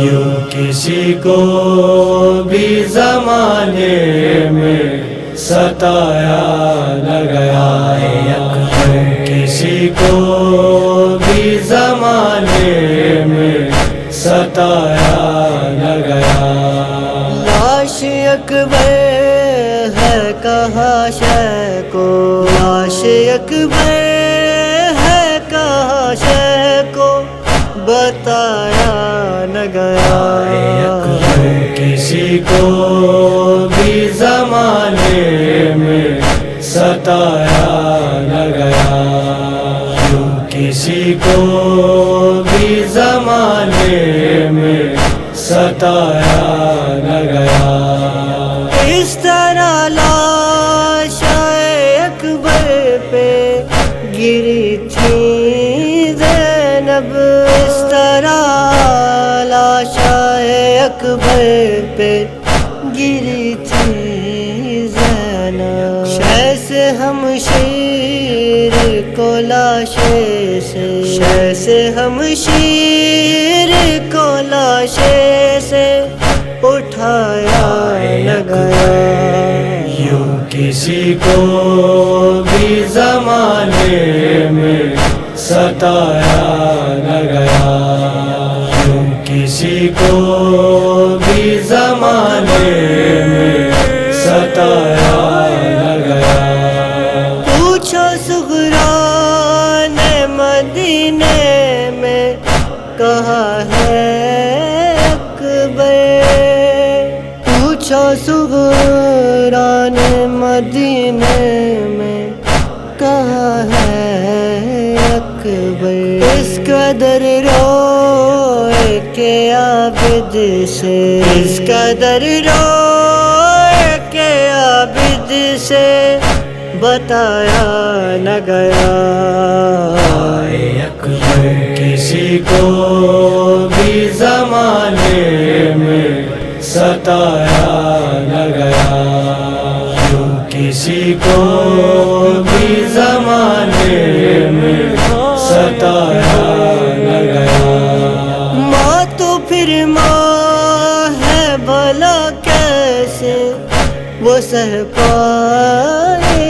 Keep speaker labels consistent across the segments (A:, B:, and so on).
A: یوں کسی کو بھی زمانے میں ستایا نہ گیا، کسی کو بھی زمانے میں ستایا نہ گیا۔
B: لاش اکبر ہے کہاں شے کو، لاش اکبر ہے کہاں شے کو، بتایا نہ گیا۔
A: کسی کو بھی زمانے میں ستایا نہ گیا، یوں کسی کو بھی زمانے میں ستایا نہ گیا۔
B: اس طرح لاش اکبر پہ گری تھی زینب، اس طرح لاش اکبر پہ گری تھی زینب۔ شے سے ہمشیر کو لاشے سے، شے سے ہمشیر کو لاشے سے اٹھایا نہ گیا۔
A: یوں کسی کو بھی زمانے میں ستایا نہ گیا، یوں کسی کو بھی زمانے میں ستایا نہ گیا۔
B: پوچھو سغران مدینے میں کہاں ہے اکبر، پوچھو سغران مدینے میں کہاں ہے اکبر۔ اس قدر روئے کہ عابد سے، اس قدر روئے کہ عابد سے بتایا نہ گیا۔
A: کسی کو بھی زمانے میں ستایا نہ گیا، یوں کسی کو بھی زمانے میں ستایا نہ گیا۔
B: ماں تو پھر ماں ہے بھلا کیسے وہ سہ پائے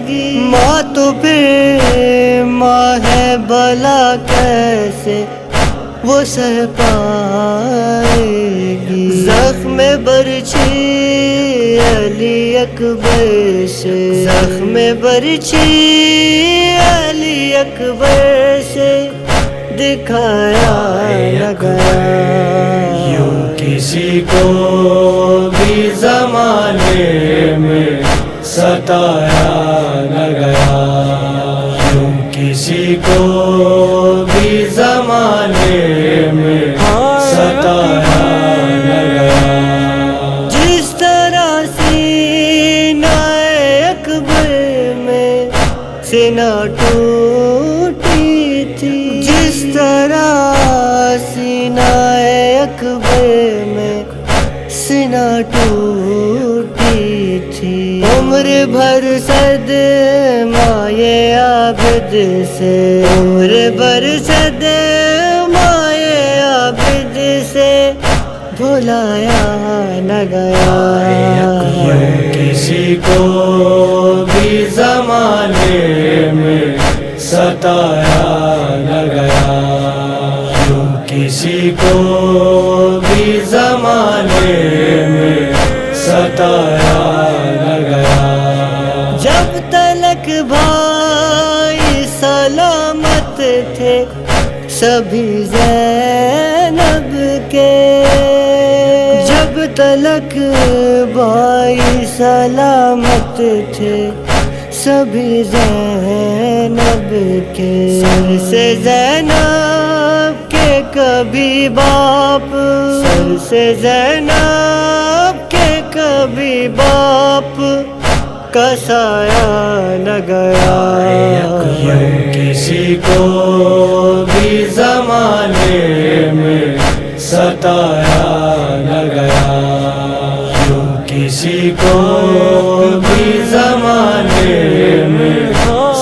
B: گی، ماں تو پھر ماں ہے بھلا کیسے وہ سہ پائے گی۔ زخم برچھی علی اکبر سے، زخم برچھی علی اکبر سے دکھایا نہ گیا۔
A: یوں کسی کو بھی زمانے میں ستایا نہ گیا، یوں کسی کو بھی زمانے میں ستایا نہ گیا۔
B: جس طرح سینہ اکبر میں سینہ ٹوٹی تھی، جس طرح سینہ اکبر میں سینہ ٹوٹی تھی۔ عمر بھر صدمۂ عابد سے، عمر بھر صدمۂ عابد سے بھلایا نہ گیا۔
A: کسی کو بھی زمانے میں ستایا نہ گیا، یوں کسی کو بھی زمانے میں ستایا نہ گیا۔
B: جب تلک بھائی سلامت تھے سبھی زینب کے، جب تلک بھائی سلامت تھے سبھی زینب کے، سر سے زینب کے کبھی باپ، سر سے زینب کے کبھی باپ کا سایہ نہ گیا۔
A: کسی کو بھی زمانے میں ستایا نہ گیا، یوں کسی کو بھی زمانے میں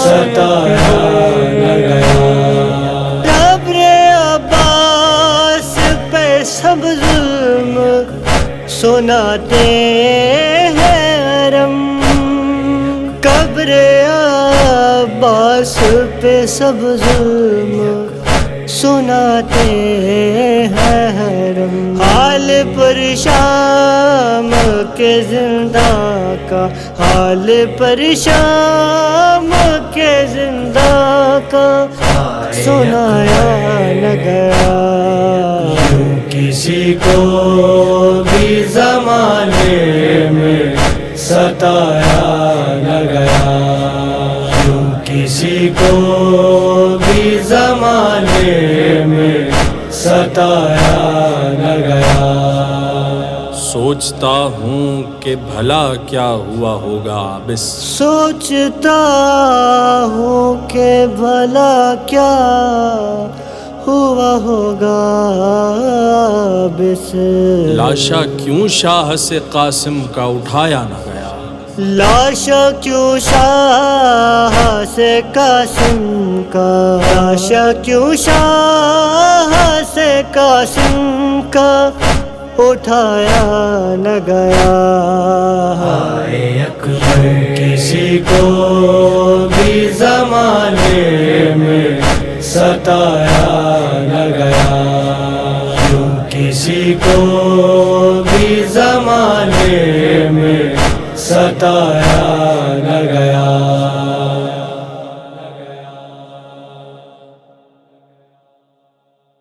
A: ستایا نہ گیا۔
B: ابر عباس سناتے ہیں حرم، قبر عباس پہ سب ظلم سناتے ہیں حرم، حال پریشان کے زندہ کا، حال پریشان کے زندہ کا سنایا نہ گیا،
A: یوں کسی کو بھی زمانے میں ستایا نہ گیا، یوں کسی کو بھی زمانے میں ستایا نہ گیا۔
C: سوچتا ہوں کہ بھلا کیا ہوا ہوگا بس،
B: سوچتا ہوں کہ بھلا کیا ہوا ہوگا بس،
C: لاشا کیوں شاہ سے قاسم کا اٹھایا نہ گیا،
B: لاشا کیوں شاہ سے قاسم کا، لاشا کیوں شاہ سے قاسم کا اٹھایا نہ گیا،
A: ہائے اکبر کسی کو بھی زمانے میں ستایا نہ گیا، یوں کسی کو بھی زمانے میں ستایا نہ گیا۔